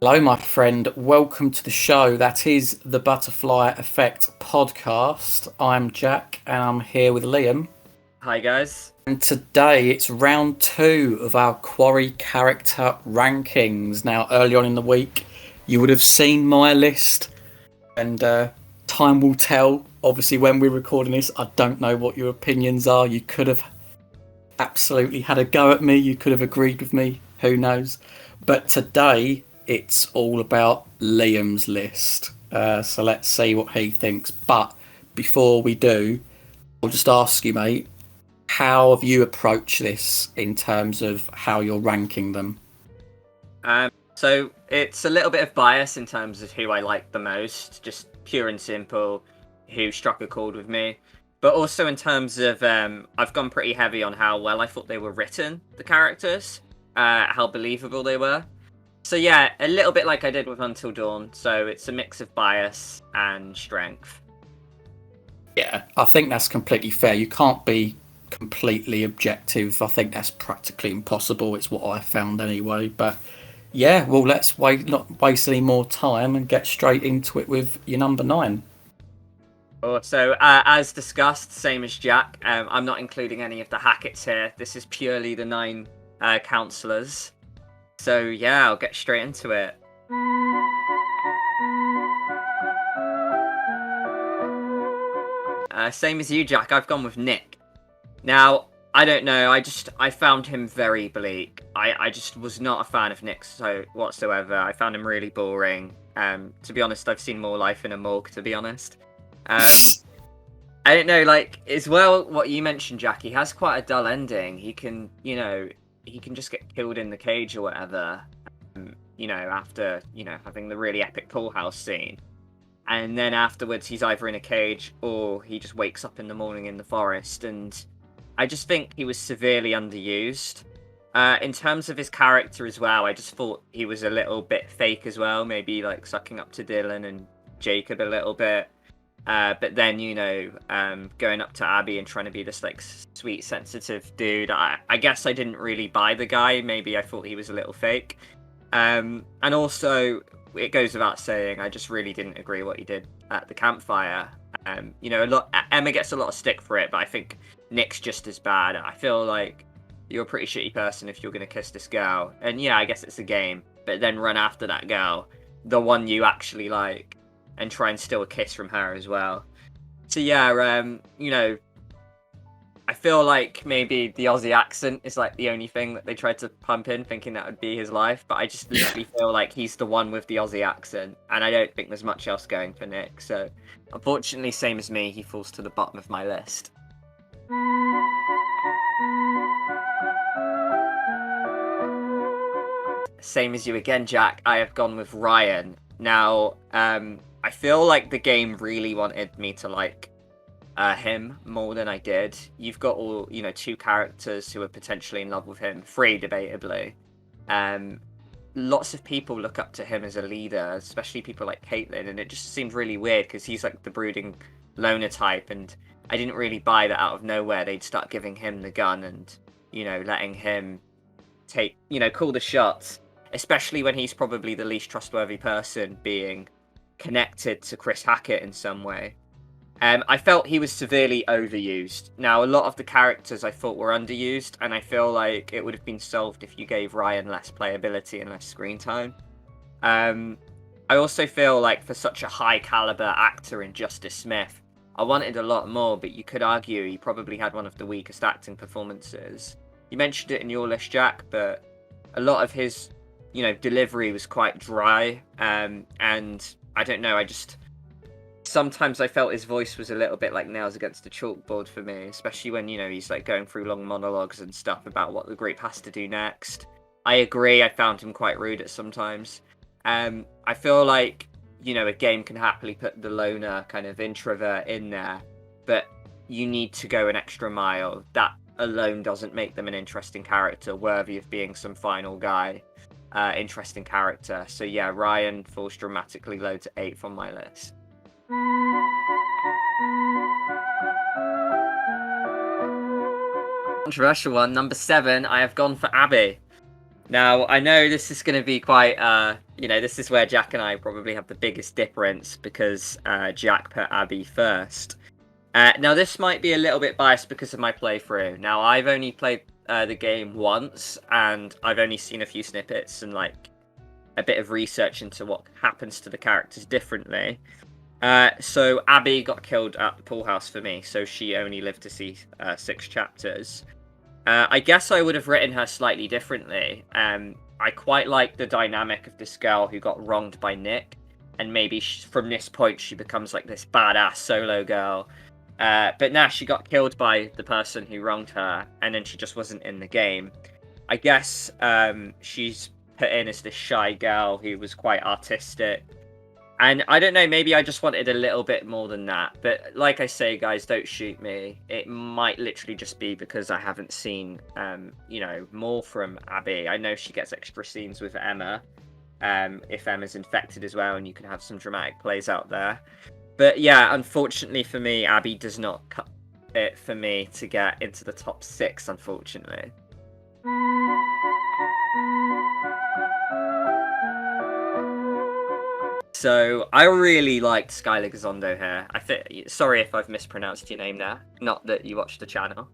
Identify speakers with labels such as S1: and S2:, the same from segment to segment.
S1: Hello, my friend. Welcome to the show. That is the Butterfly Effect podcast. I'm Jack and I'm here with Liam.
S2: Hi guys.
S1: And today it's round two of our Quarry character rankings. Now, early on in the week, you would have seen my list, and time will tell. Obviously, when we're recording this, I don't know what your opinions are. You could have absolutely had a go at me, you could have agreed with me, who knows. But today, it's all about Liam's list. So let's see what he thinks. But before we do, I'll just ask you, mate, how have you approached this in terms of how you're ranking them?
S2: So it's a little bit of bias in terms of who I like the most, just pure and simple, who struck a chord with me. But also in terms of, I've gone pretty heavy on how well I thought they were written, the characters, how believable they were. So yeah, a little bit like I did with Until Dawn. So it's a mix of bias and strength.
S1: Yeah, I think that's completely fair. You can't be completely objective. I think that's practically impossible. It's what I found anyway. But yeah, well, let's not waste any more time and get straight into it with your number nine.
S2: So as discussed, same as Jack, I'm not including any of the Hacketts here. This is purely the 9 councillors. So yeah, I'll get straight into it. Same as you, Jack. I've gone with Nick. Now, I don't know. I found him very bleak. I just was not a fan of Nick whatsoever. I found him really boring. To be honest, I've seen more life in a morgue. To be honest, I don't know. Like as well, what you mentioned, Jack. He has quite a dull ending. He can, he can just get killed in the cage or whatever. After having the really epic pool house scene. And then afterwards, he's either in a cage or he just wakes up in the morning in the forest. And I just think he was severely underused. In terms of his character as well, I just thought he was a little bit fake as well. Maybe like sucking up to Dylan and Jacob a little bit. But then, going up to Abby and trying to be this like sweet, sensitive dude. I guess I didn't really buy the guy. Maybe I thought he was a little fake. And also, it goes without saying, I just really didn't agree what he did at the campfire. Emma gets a lot of stick for it, but I think Nick's just as bad. I feel like you're a pretty shitty person if you're going to kiss this girl. And yeah, I guess it's a game, but then run after that girl, the one you actually like, and try and steal a kiss from her as well. So yeah, I feel like maybe the Aussie accent is like the only thing that they tried to pump in, thinking that would be his life. But I just literally feel like he's the one with the Aussie accent, and I don't think there's much else going for Nick. So, unfortunately, same as me, he falls to the bottom of my list. Same as you again, Jack. I have gone with Ryan. Now, I feel like the game really wanted me to like him more than I did. You've got all, 2 characters who are potentially in love with him, 3 debatably. Lots of people look up to him as a leader, especially people like Caitlin, and it just seemed really weird because he's like the brooding loner type, and I didn't really buy that out of nowhere they'd start giving him the gun and, letting him take, call the shots, especially when he's probably the least trustworthy person, being connected to Chris Hackett in some way. I felt he was severely overused. Now, a lot of the characters I thought were underused, and I feel like it would have been solved if you gave Ryan less playability and less screen time. I also feel like for such a high caliber actor in Justice Smith, I wanted a lot more, but you could argue he probably had one of the weakest acting performances. You mentioned it in your list, Jack, but a lot of his, delivery was quite dry, and I don't know, sometimes I felt his voice was a little bit like nails against a chalkboard for me, especially when, he's like going through long monologues and stuff about what the group has to do next. I agree, I found him quite rude at sometimes. I feel like, a game can happily put the loner kind of introvert in there, but you need to go an extra mile. That alone doesn't make them an interesting character, worthy of being some final guy. Interesting character. So yeah, Ryan falls dramatically low to 8th on my list. Controversial one, number 7, I have gone for Abby. Now, I know this is going to be quite this is where Jack and I probably have the biggest difference because Jack put Abby first. Now, this might be a little bit biased because of my playthrough. Now, I've only played the game once, and I've only seen a few snippets and like a bit of research into what happens to the characters differently. So Abby got killed at the pool house for me, so she only lived to see 6 chapters. I guess I would have written her slightly differently. I quite like the dynamic of this girl who got wronged by Nick, and maybe from this point she becomes like this badass solo girl. But now she got killed by the person who wronged her, and then she just wasn't in the game. I guess she's put in as this shy girl who was quite artistic. And I don't know, maybe I just wanted a little bit more than that. But like I say, guys, don't shoot me. It might literally just be because I haven't seen, more from Abby. I know she gets extra scenes with Emma, if Emma's infected as well, and you can have some dramatic plays out there. But yeah, unfortunately for me, Abby does not cut it for me to get into the top 6, unfortunately. So I really liked Skylar Gazondo here. Sorry if I've mispronounced your name there. Not that you watched the channel.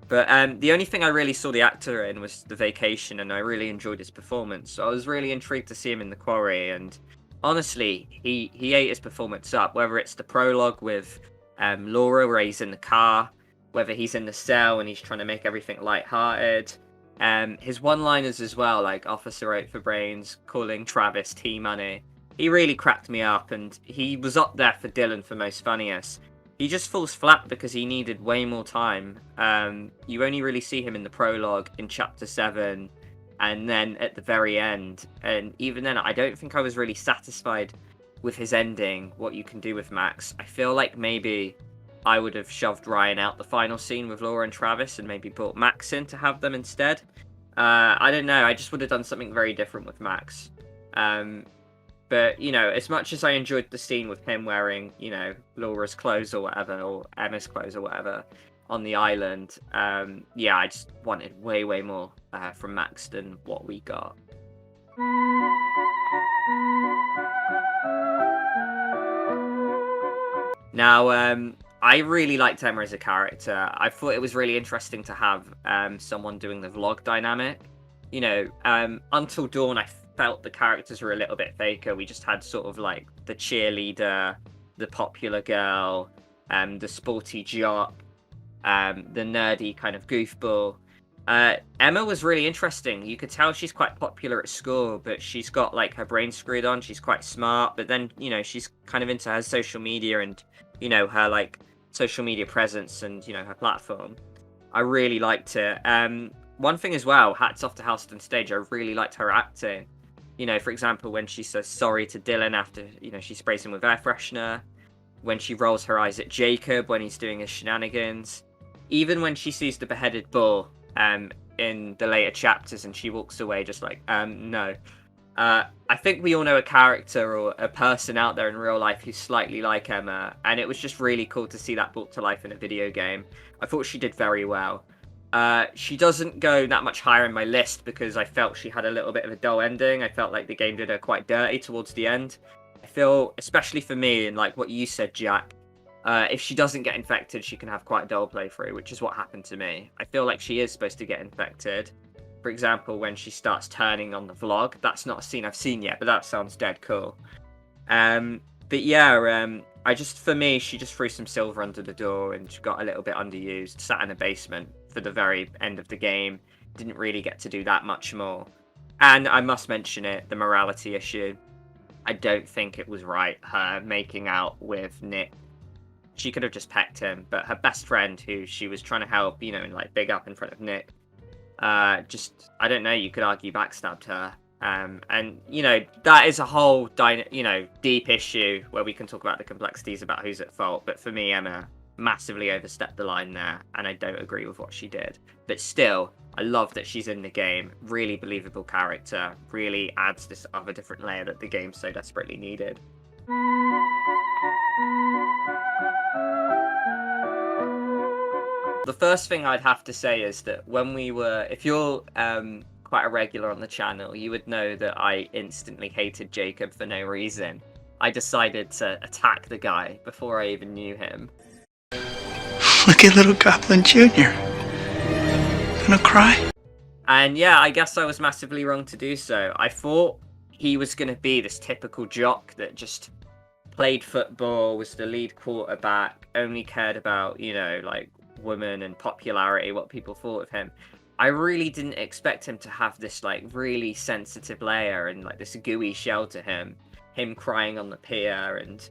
S2: But the only thing I really saw the actor in was The Vacation, and I really enjoyed his performance. So I was really intrigued to see him in the Quarry, and honestly, he ate his performance up. Whether it's the prologue with Laura, where he's in the car, whether he's in the cell and he's trying to make everything lighthearted. His one-liners as well, like Officer 8 for Brains, calling Travis T-Money. He really cracked me up, and he was up there for Dylan for most funniest. He just falls flat because he needed way more time. You only really see him in the prologue in chapter 7, and then at the very end. And even then, I don't think I was really satisfied with his ending, what you can do with Max. I feel like maybe I would have shoved Ryan out the final scene with Laura and Travis and maybe brought Max in to have them instead. I don't know, I just would have done something very different with Max. But, as much as I enjoyed the scene with him wearing, Laura's clothes or whatever, or Emma's clothes or whatever, on the island, I just wanted way, way more from Max than what we got. Now, I really liked Emma as a character. I thought it was really interesting to have someone doing the vlog dynamic. Until Dawn, I felt the characters were a little bit faker. We just had sort of like the cheerleader, the popular girl, the sporty jock, the nerdy kind of goofball. Emma was really interesting. You could tell she's quite popular at school, but she's got like her brain screwed on. She's quite smart, but then, she's kind of into her social media and, her like social media presence and, her platform. I really liked it. One thing as well, hats off to Houston Stage, I really liked her acting. For example, when she says sorry to Dylan after, she sprays him with air freshener. When she rolls her eyes at Jacob when he's doing his shenanigans. Even when she sees the beheaded bull in the later chapters and she walks away just like, no. I think we all know a character or a person out there in real life who's slightly like Emma. And it was just really cool to see that brought to life in a video game. I thought she did very well. She doesn't go that much higher in my list because I felt she had a little bit of a dull ending. I felt like the game did her quite dirty towards the end. I feel, especially for me, and like what you said, Jack, if she doesn't get infected, she can have quite a dull playthrough, which is what happened to me. I feel like she is supposed to get infected. For example, when she starts turning on the vlog. That's not a scene I've seen yet, but that sounds dead cool. But yeah, for me, she just threw some silver under the door and she got a little bit underused, sat in a basement for the very end of the game, didn't really get to do that much more. And I must mention it, the morality issue. I don't think it was right, her making out with Nick. She could have just pecked him, but her best friend, who she was trying to help, and like big up in front of Nick, I don't know, you could argue backstabbed her. And that is a whole deep issue where we can talk about the complexities about who's at fault. But for me, Emma massively overstepped the line there, and I don't agree with what she did. But still, I love that she's in the game. Really believable character. Really adds this other different layer that the game so desperately needed. The first thing I'd have to say is that when we were, if you're quite a regular on the channel, you would know that I instantly hated Jacob for no reason. I decided to attack the guy before I even knew him.
S3: Look at little Goblin Jr. Gonna cry?
S2: And yeah, I guess I was massively wrong to do so. I thought he was going to be this typical jock that just played football, was the lead quarterback, only cared about, like women and popularity, what people thought of him. I really didn't expect him to have this like really sensitive layer and like this gooey shell to him crying on the pier, and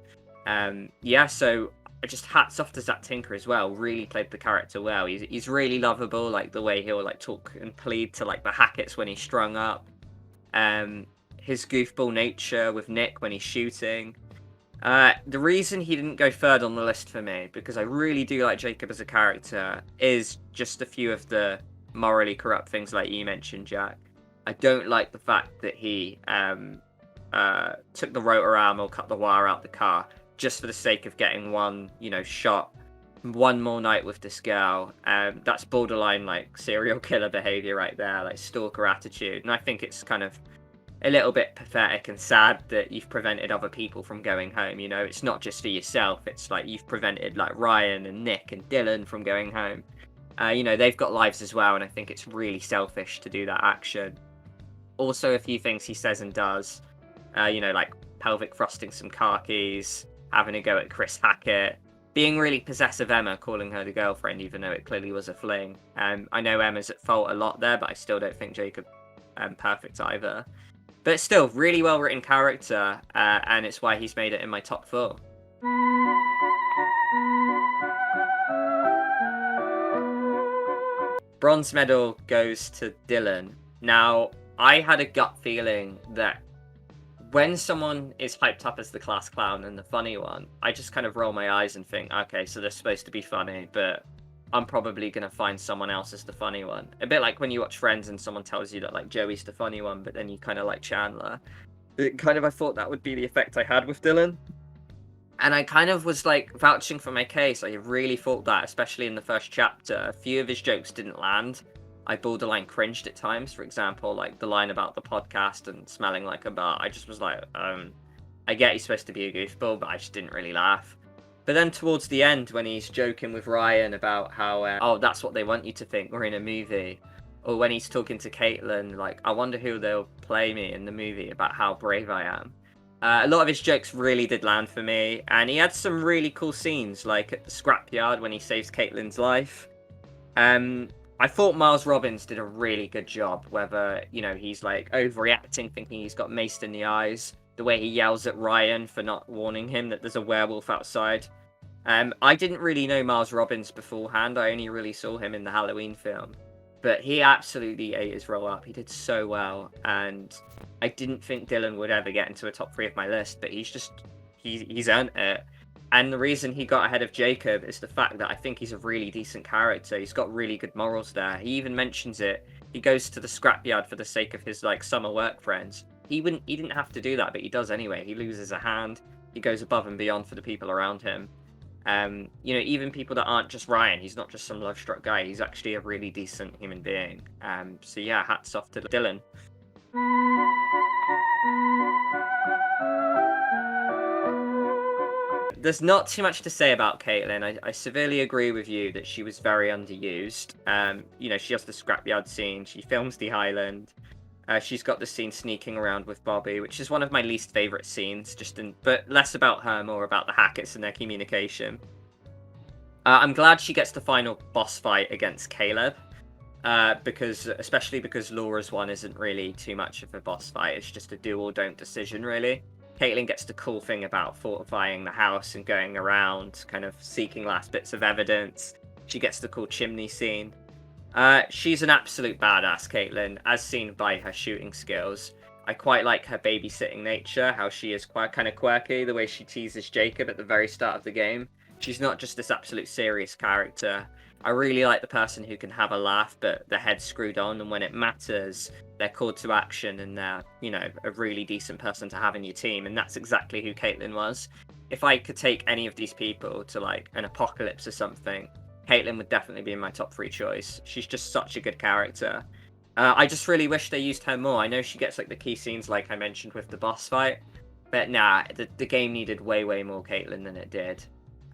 S2: so just hats off to Zach Tinker as well. Really played the character well. He's really lovable, like the way he'll like talk and plead to like the Hacketts when he's strung up. His goofball nature with Nick when he's shooting. The reason he didn't go third on the list for me, because I really do like Jacob as a character, is just a few of the morally corrupt things like you mentioned, Jack. I don't like the fact that he took the rotor arm or cut the wire out the car just for the sake of getting one, shot, one more night with this girl. That's borderline like serial killer behavior right there, like stalker attitude. And I think it's kind of a little bit pathetic and sad that you've prevented other people from going home. It's not just for yourself. It's like you've prevented like Ryan and Nick and Dylan from going home. They've got lives as well, and I think it's really selfish to do that action. Also, a few things he says and does, like pelvic thrusting some car keys, having a go at Chris Hackett, being really possessive Emma, calling her the girlfriend, even though it clearly was a fling. I know Emma's at fault a lot there, but I still don't think Jacob perfect either. But still, really well-written character, and it's why he's made it in my top 4. Bronze medal goes to Dylan. Now, I had a gut feeling that when someone is hyped up as the class clown and the funny one, I just kind of roll my eyes and think, okay, so they're supposed to be funny, but I'm probably going to find someone else as the funny one. A bit like when you watch Friends and someone tells you that like Joey's the funny one, but then you kind of like Chandler. I thought that would be the effect I had with Dylan. And I kind of was like vouching for my case. I really thought that, especially in the first chapter. A few of his jokes didn't land. I borderline cringed at times. For example, like the line about the podcast and smelling like a bar. I just was like, I get he's supposed to be a goofball, but I just didn't really laugh. But then towards the end, when he's joking with Ryan about how, that's what they want you to think, we're in a movie. Or when he's talking to Caitlin, like, I wonder who they'll play me in the movie about how brave I am. A lot of his jokes really did land for me. And he had some really cool scenes, like at the scrapyard when he saves Caitlin's life. I thought Miles Robbins did a really good job, whether, he's like overreacting, thinking he's got maced in the eyes. The way he yells at Ryan for not warning him that there's a werewolf outside. I didn't really know Miles Robbins beforehand. I only really saw him in the Halloween film. But he absolutely ate his role up. He did so well. And I didn't think Dylan would ever get into a top 3 of my list. But he's earned it. And the reason he got ahead of Jacob is the fact that I think he's a really decent character. He's got really good morals there. He even mentions it. He goes to the scrapyard for the sake of his like summer work friends. He didn't have to do that, but he does anyway. He loses a hand. He goes above and beyond for the people around him. Even people that aren't just Ryan. He's not just some love-struck guy. He's actually a really decent human being. So yeah, hats off to Dylan. There's not too much to say about Caitlin. I severely agree with you that she was very underused. She has the scrapyard scene. She films the Highland. She's got the scene sneaking around with Bobby, which is one of my least favourite scenes, but less about her, more about the Hacketts and their communication. I'm glad she gets the final boss fight against Caleb, especially because Laura's one isn't really too much of a boss fight. It's just a do or don't decision, really. Caitlin gets the cool thing about fortifying the house and going around, kind of seeking last bits of evidence. She gets the cool chimney scene. She's an absolute badass, Caitlin, as seen by her shooting skills. I quite like her babysitting nature, how she is quite kind of quirky, the way she teases Jacob at the very start of the game. She's not just this absolute serious character. I really like the person who can have a laugh, but their head's screwed on, and when it matters, they're called to action, and they're, a really decent person to have in your team, and that's exactly who Caitlin was. If I could take any of these people to, like, an apocalypse or something, Caitlin would definitely be in my top 3 choice. She's just such a good character. I just really wish they used her more. I know she gets like the key scenes, like I mentioned with the boss fight, but nah, the game needed way more Caitlyn than it did.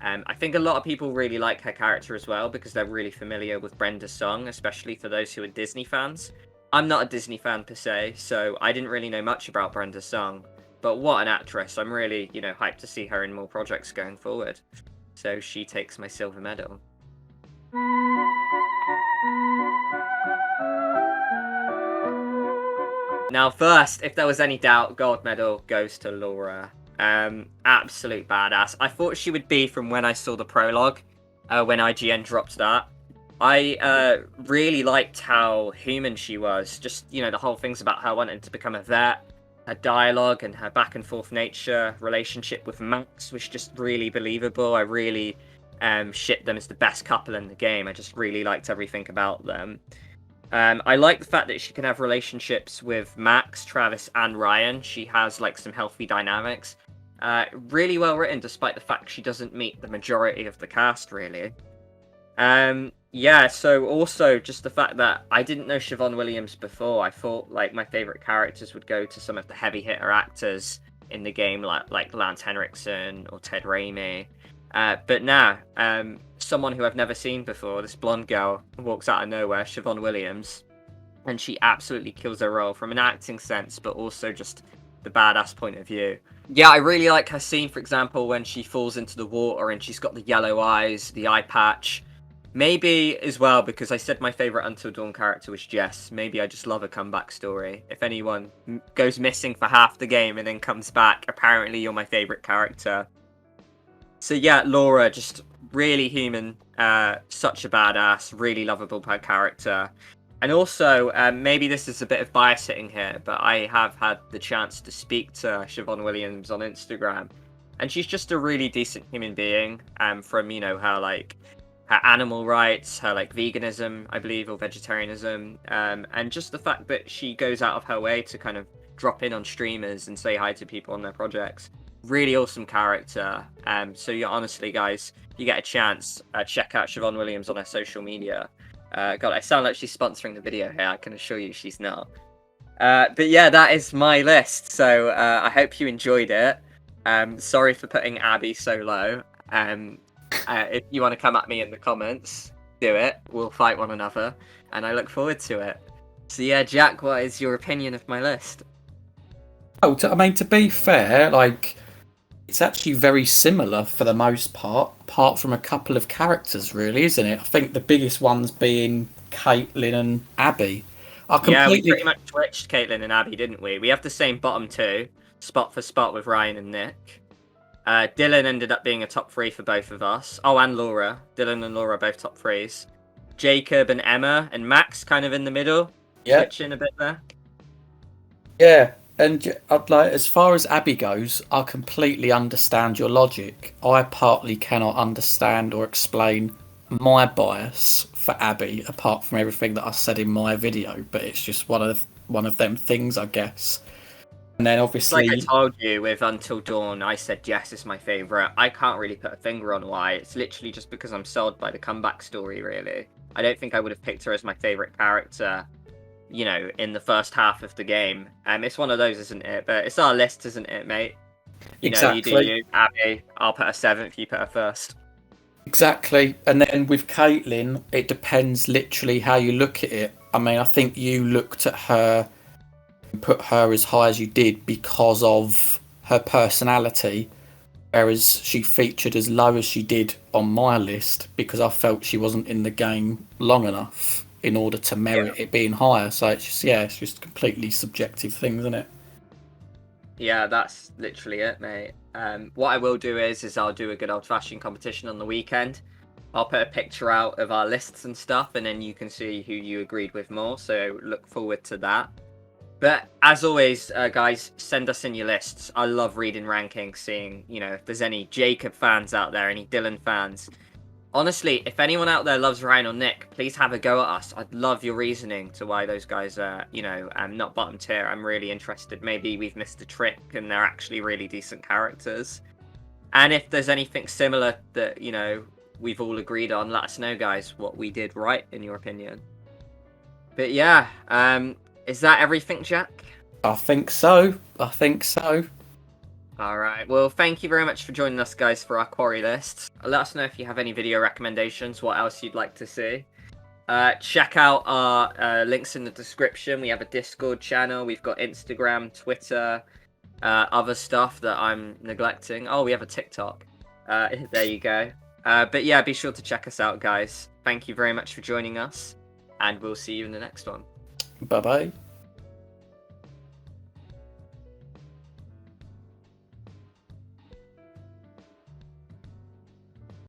S2: I think a lot of people really like her character as well because they're really familiar with Brenda's song, especially for those who are Disney fans. I'm not a Disney fan per se, so I didn't really know much about Brenda's song. But what an actress! I'm really, hyped to see her in more projects going forward. So she takes my silver medal. Now, first, if there was any doubt, gold medal goes to Laura. Absolute badass. I thought she would be from when I saw the prologue, when IGN dropped that. I really liked how human she was. Just, the whole things about her wanting to become a vet, her dialogue and her back and forth nature, relationship with Max was just really believable. I really shipped them as the best couple in the game. I just really liked everything about them. I like the fact that she can have relationships with Max, Travis, and Ryan. She has like some healthy dynamics. Really well written, despite the fact she doesn't meet the majority of the cast, really. Yeah, so also just the fact that I didn't know Siobhan Williams before. I thought like my favorite characters would go to some of the heavy hitter actors in the game, like Lance Henriksen or Ted Raimi. But now, someone who I've never seen before, this blonde girl, walks out of nowhere, Siobhan Williams, and she absolutely kills her role from an acting sense, but also just the badass point of view. Yeah, I really like her scene, for example, when she falls into the water and she's got the yellow eyes, the eye patch. Maybe as well, because I said my favourite Until Dawn character was Jess. Maybe I just love a comeback story. If anyone goes missing for half the game and then comes back, apparently you're my favourite character. So yeah, Laura, just really human, such a badass, really lovable per character. And also, maybe this is a bit of bias hitting here, but I have had the chance to speak to Siobhan Williams on Instagram. And she's just a really decent human being, from, her, her animal rights, her, veganism, I believe, or vegetarianism. And just the fact that she goes out of her way to kind of drop in on streamers and say hi to people on their projects. Really awesome character. So yeah, honestly, guys, if you get a chance, check out Siobhan Williams on her social media. God, I sound like she's sponsoring the video here. I can assure you she's not. But yeah, that is my list. So I hope you enjoyed it. Sorry for putting Abby so low. If you want to come at me in the comments, do it. We'll fight one another, and I look forward to it. So yeah, Jack, what is your opinion of my list?
S1: Oh, to be fair, it's actually very similar for the most part, apart from a couple of characters, really, isn't it? I think the biggest ones being Caitlyn and Abby.
S2: Yeah, we pretty much switched Caitlyn and Abby, didn't we? We have the same bottom two, spot for spot with Ryan and Nick. Dylan ended up being a top 3 for both of us. Oh, and Laura. Dylan and Laura both top 3s. Jacob and Emma and Max kind of in the middle.
S1: Yeah.
S2: Switching a bit there.
S1: Yeah. And as far as Abby goes, I completely understand your logic. I partly cannot understand or explain my bias for Abby, apart from everything that I said in my video. But it's just one of them things, I guess. And then obviously,
S2: like I told you with Until Dawn, I said Jess is my favourite. I can't really put a finger on why. It's literally just because I'm sold by the comeback story, really. I don't think I would have picked her as my favourite character, in the first half of the game. It's one of those, isn't it? But it's our list, isn't it, mate?
S1: Exactly.
S2: You do you, Abby. I'll put her 7th, you put her 1st.
S1: Exactly. And then with Caitlyn, it depends literally how you look at it. I mean, I think you looked at her and put her as high as you did because of her personality, whereas she featured as low as she did on my list because I felt she wasn't in the game long enough in order to merit it being higher. So it's just completely subjective thing, isn't it?
S2: Yeah, that's literally it, mate. What I will do is I'll do a good old-fashioned competition on the weekend. I'll put a picture out of our lists and stuff, and then you can see who you agreed with more, so look forward to that. But as always, guys, send us in your lists. I love reading rankings, seeing, if there's any Jacob fans out there, any Dylan fans. Honestly, if anyone out there loves Ryan or Nick, please have a go at us. I'd love your reasoning to why those guys are, not bottom tier. I'm really interested. Maybe we've missed a trick and they're actually really decent characters. And if there's anything similar that, we've all agreed on, let us know, guys, what we did right, in your opinion. But yeah, is that everything, Jack?
S1: I think so.
S2: All right. Well, thank you very much for joining us, guys, for our Quarry list. Let us know if you have any video recommendations, what else you'd like to see. Check out our links in the description. We have a Discord channel. We've got Instagram, Twitter, other stuff that I'm neglecting. Oh, we have a TikTok. There you go. But yeah, be sure to check us out, guys. Thank you very much for joining us, and we'll see you in the next one.
S1: Bye bye.